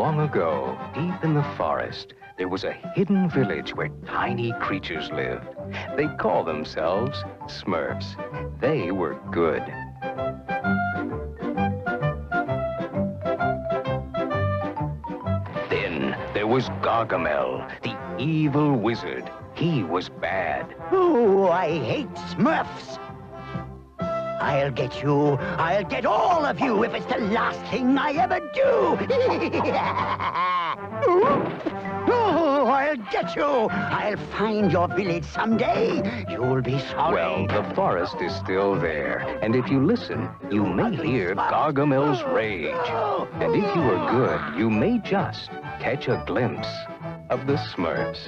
long ago, deep in the forest, there was a hidden village where tiny creatures lived. They called themselves Smurfs. They were good. Then there was Gargamel, the evil wizard. He was bad. Oh, I hate Smurfs. I'll get you. I'll get all of you if it's the last thing I ever do. Oh, I'll get you. I'll find your village someday. You'll be sorry. Well, the forest is still there, and if you listen, you may hear Gargamel's rage. And if you are good, you may just catch a glimpse of the Smurfs.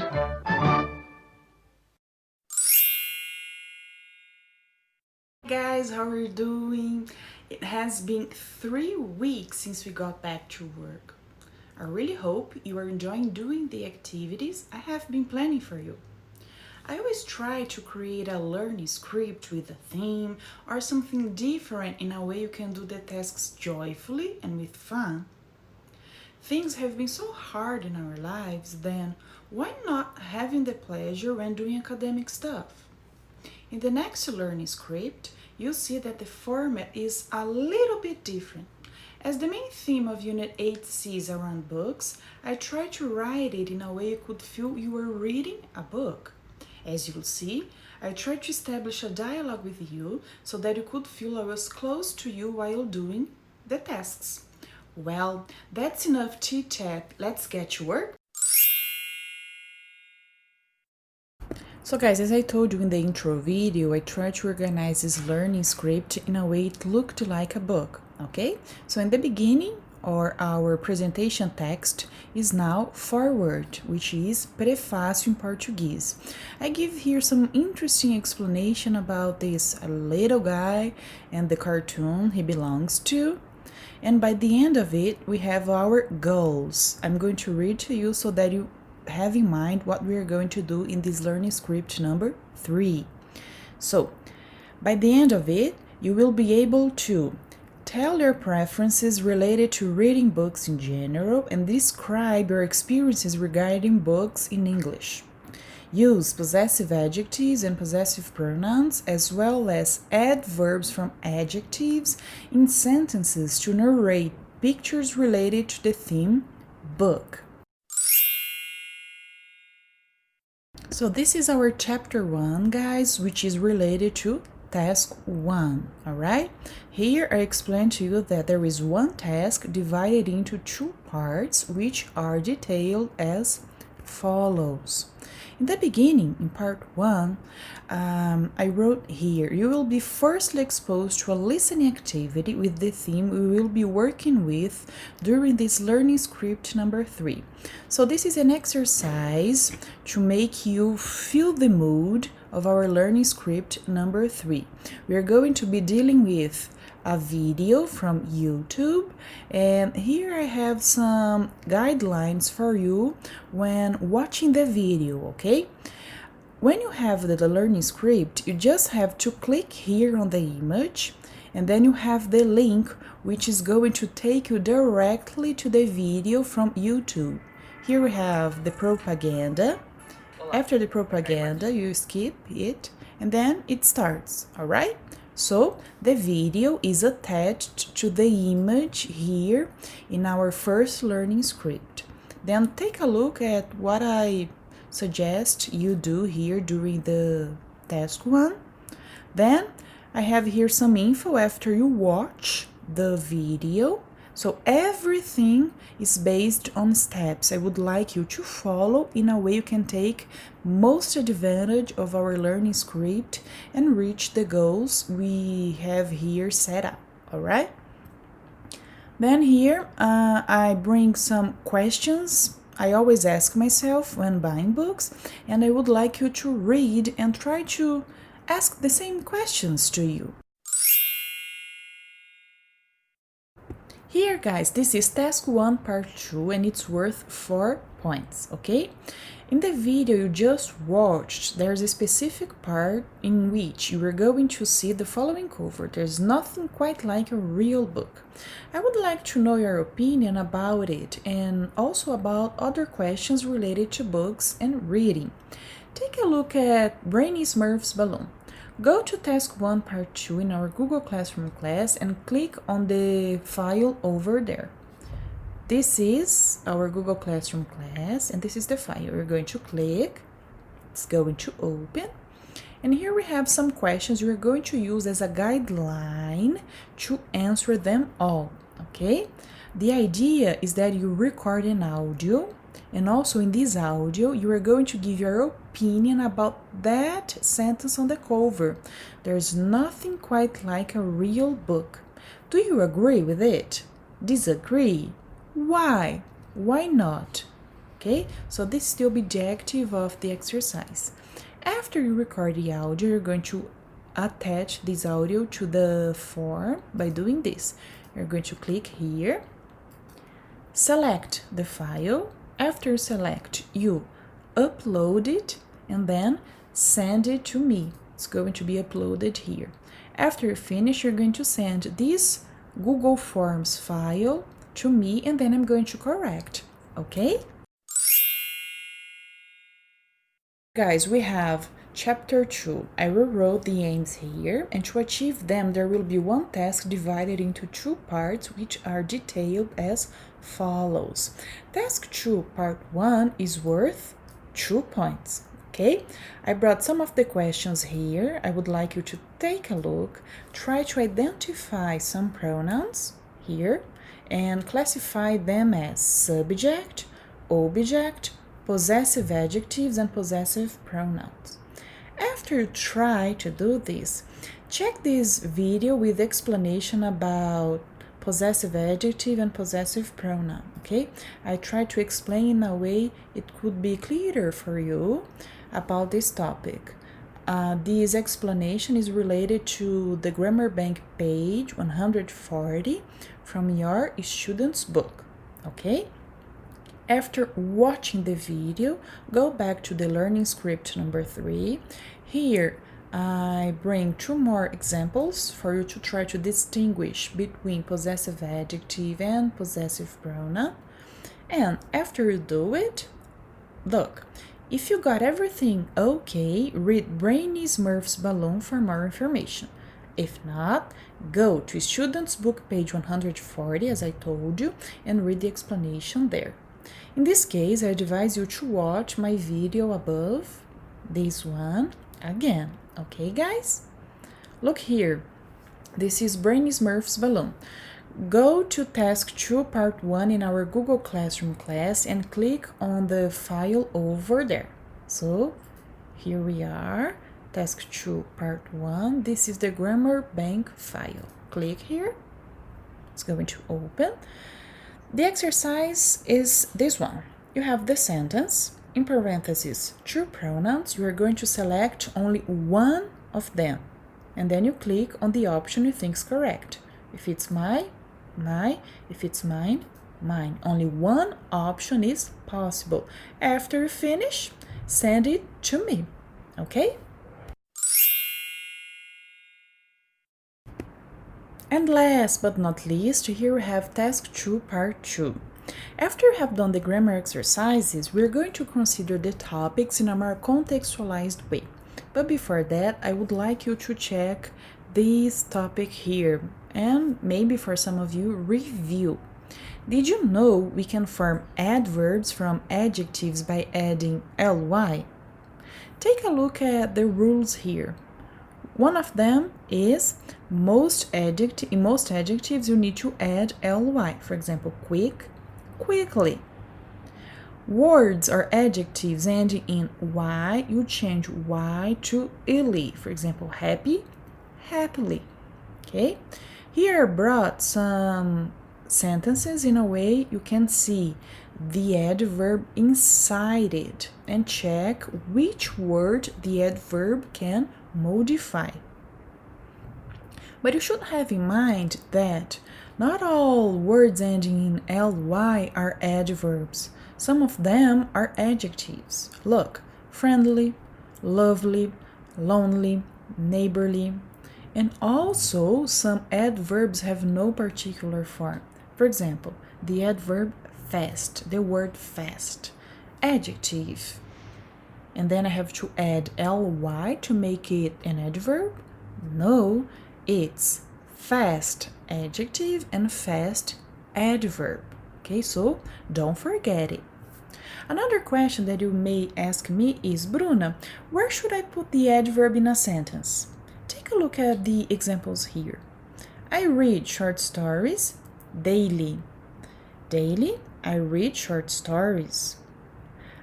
Guys, how are you doing? It has been 3 weeks since we got back to work. I really hope you are enjoying doing the activities I have been planning for you. I always try to create a learning script with a theme or something different in a way you can do the tasks joyfully and with fun. Things have been so hard in our lives, then why not having the pleasure when doing academic stuff? In the next learning script, you'll see that the format is a little bit different. As the main theme of Unit 8C is around books, I try to write it in a way you could feel you were reading a book. As you'll see, I try to establish a dialogue with you so that you could feel I was close to you while doing the tasks. Well, that's enough chit-chat. Let's get to work. So guys, as I told you in the intro video, I tried to organize this learning script in a way it looked like a book, okay? So in the beginning, our presentation text is now forward, which is prefácio in Portuguese. I give here some interesting explanation about this little guy and the cartoon he belongs to. And by the end of it, we have our goals. I'm going to read to you so that you have in mind what we are going to do in this learning script number 3. So, by the end of it, you will be able to tell your preferences related to reading books in general and describe your experiences regarding books in English. Use possessive adjectives and possessive pronouns as well as add verbs from adjectives in sentences to narrate pictures related to the theme book. So this is our chapter 1, guys, which is related to task 1, all right? Here I explain to you that there is one task divided into 2 parts, which are detailed as follows. In the beginning, in part 1, I wrote here, you will be firstly exposed to a listening activity with the theme we will be working with during this learning script number 3. So this is an exercise to make you feel the mood of our learning script number 3. We are going to be dealing with a video from YouTube, and here I have some guidelines for you when watching the video, okay? When you have the learning script, you just have to click here on the image, and then you have the link which is going to take you directly to the video from YouTube. Here we have the propaganda. After the propaganda, you skip it, and then it starts, all right? So the video is attached to the image here in our first learning script. Then take a look at what I suggest you do here during the task 1. Then I have here some info after you watch the video. So everything is based on steps I would like you to follow in a way you can take most advantage of our learning script and reach the goals we have here set up, all right? Then here I bring some questions I always ask myself when buying books, and I would like you to read and try to ask the same questions to you. Here, guys, this is task 1 part 2 and it's worth 4 points, okay? In the video you just watched, there's a specific part in which you are going to see the following cover. There's nothing quite like a real book. I would like to know your opinion about it and also about other questions related to books and reading. Take a look at Brainy Smurf's balloon. Go to task 1 part 2 in our Google Classroom class and click on the file over there. This is our Google Classroom class and this is the file. We're going to click, it's going to open, and here we have some questions we're going to use as a guideline to answer them all, okay? The idea is that you record an audio, and also in this audio you are going to give your opinion about that sentence on the cover. There's nothing quite like a real book. Do you agree with it? Disagree? Why? Why not? Okay, so this is the objective of the exercise. After you record the audio, you're going to attach this audio to the form by doing this. You're going to click here, select the file. After you select, you upload it and then send it to me. It's going to be uploaded here. After you finish, you're going to send this Google Forms file to me and then I'm going to correct, okay? Guys, we have chapter 2. I rewrote the aims here, and to achieve them there will be one task divided into 2 parts which are detailed as follows. Task 2 part 1 is worth 2 points, okay? I brought some of the questions here. I would like you to take a look, try to identify some pronouns here and classify them as subject, object, possessive adjectives, and possessive pronouns. After you try to do this, check this video with explanation about possessive adjective and possessive pronoun, okay? I try to explain in a way it could be clearer for you about this topic. This explanation is related to the Grammar Bank page 140 from your student's book, okay? After watching the video, go back to the learning script number 3. Here, I bring 2 more examples for you to try to distinguish between possessive adjective and possessive pronoun. And after you do it, look, if you got everything okay, read Brainy Smurf's balloon for more information. If not, go to student's book page 140 as I told you and read the explanation there. In this case, I advise you to watch my video above, this one, again. Okay, guys? Look here. This is Brainy Smurf's balloon. Go to task 2 part 1 in our Google Classroom class and click on the file over there. So, here we are, task 2 part 1. This is the Grammar Bank file. Click here. It's going to open. The exercise is this one. You have the sentence, in parentheses, 2 pronouns. You are going to select only one of them. And then you click on the option you think is correct. If it's my, if it's mine, mine. Only one option is possible. After you finish, send it to me, okay? And last but not least, here we have task 2 part 2. After you have done the grammar exercises, we're going to consider the topics in a more contextualized way. But before that, I would like you to check this topic here and maybe for some of you, review. Did you know we can form adverbs from adjectives by adding ly? Take a look at the rules here. One of them is in most adjectives you need to add ly. For example, quick, quickly. Words or adjectives ending in y, you change y to ily. For example, happy, happily. Okay? Here I brought some sentences in a way you can see the adverb inside it and check which word the adverb can modify. But you should have in mind that Not all words ending in ly are adverbs. Some of them are adjectives. Look, friendly, lovely, lonely, neighborly. And also, some adverbs have no particular form. For example, the adverb fast, the word fast. Adjective. And then I have to add ly to make it an adverb? No, it's fast adjective and fast adverb. Okay, so don't forget it. Another question that you may ask me is, Bruna, where should I put the adverb in a sentence? Take a look at the examples here. I read short stories daily. Daily, I read short stories.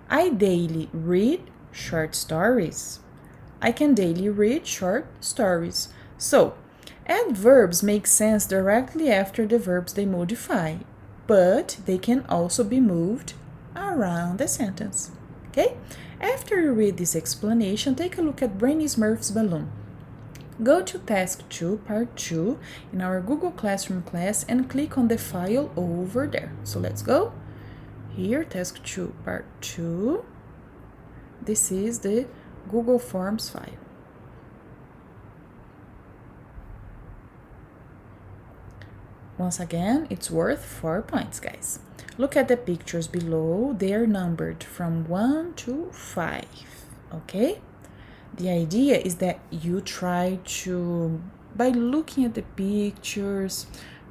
I daily read short stories. I can daily read short stories. So, adverbs make sense directly after the verbs they modify, but they can also be moved around the sentence. Okay? After you read this explanation, take a look at Brainy Smurf's balloon. Go to Task 2, Part 2 in our Google Classroom class and click on the file over there. So let's go. Here, Task 2, Part 2. This is the Google Forms file. Once again, it's worth 4 points, guys. Look at the pictures below. They are numbered from 1 to 5, okay? The idea is that you try to, by looking at the pictures,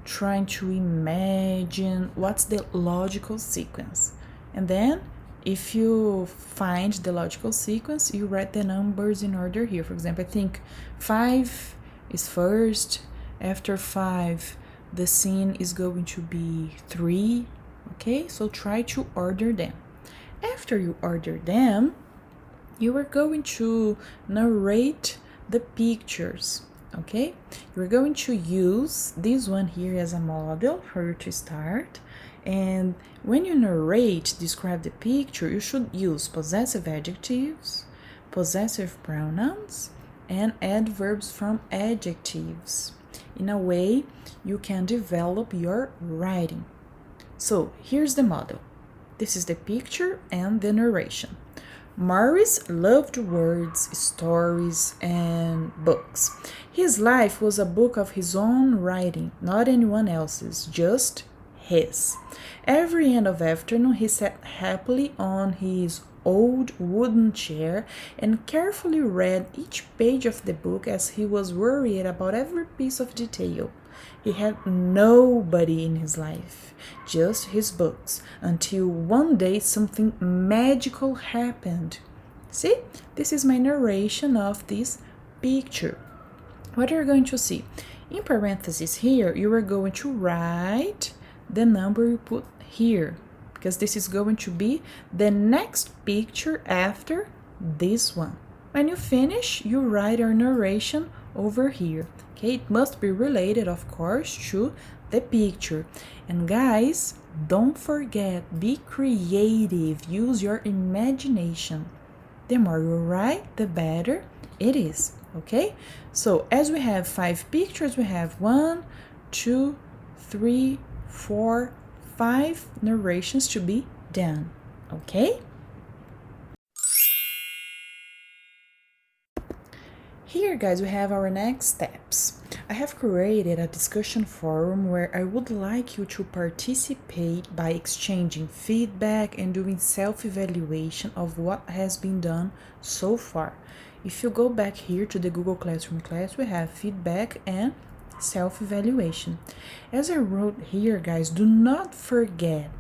trying to imagine what's the logical sequence. And then, if you find the logical sequence, you write the numbers in order here. For example, I think 5 is first. After 5, the scene is going to be 3. Okay, so try to order them. After you order them, you are going to narrate the pictures. Okay, you're going to use this one here as a model for you to start. And when you narrate, describe the picture, you should use possessive adjectives, possessive pronouns, and adverbs from adjectives. In a way, you can develop your writing. So here's the model. This is the picture and the narration. Morris loved words, stories, and books. His life was a book of his own writing, not anyone else's, just his. Every end of afternoon, he sat happily on his old wooden chair and carefully read each page of the book as he was worried about every piece of detail. He had nobody in his life, just his books, until one day something magical happened. See, this is my narration of this picture. What are you going to see? In parentheses here, you are going to write the number you put here, because this is going to be the next picture after this one. When you finish, you write your narration over here. Okay, it must be related, of course, to the picture. And guys, don't forget, be creative, use your imagination. The more you write, the better it is, okay? So as we have 5 pictures, we have 1, 2, 3, 4, 5 narrations to be done, okay? Here, guys, we have our next steps. I have created a discussion forum where I would like you to participate by exchanging feedback and doing self-evaluation of what has been done so far. If you go back here to the Google Classroom class, we have feedback and self-evaluation. As I wrote here, guys, do not forget,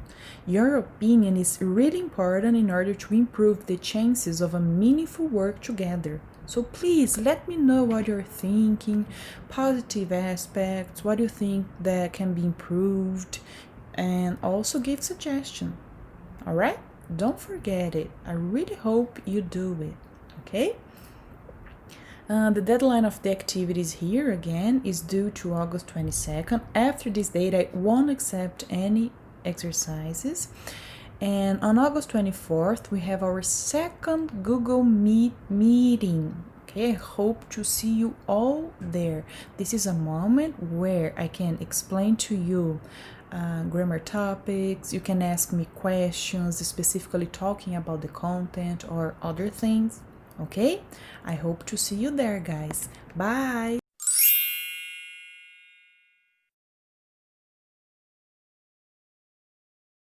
your opinion is really important in order to improve the chances of a meaningful work together. So please let me know what you're thinking, positive aspects, what you think that can be improved, and also give suggestion. All right? Don't forget it. I really hope you do it. Okay? The deadline of the activities here again is due to August 22nd. After this date, I won't accept any exercises. And on August 24th, we have our second Google Meet meeting. Okay, I hope to see you all there. This is a moment where I can explain to you grammar topics. You can ask me questions, specifically talking about the content or other things. Okay, I hope to see you there, guys. Bye.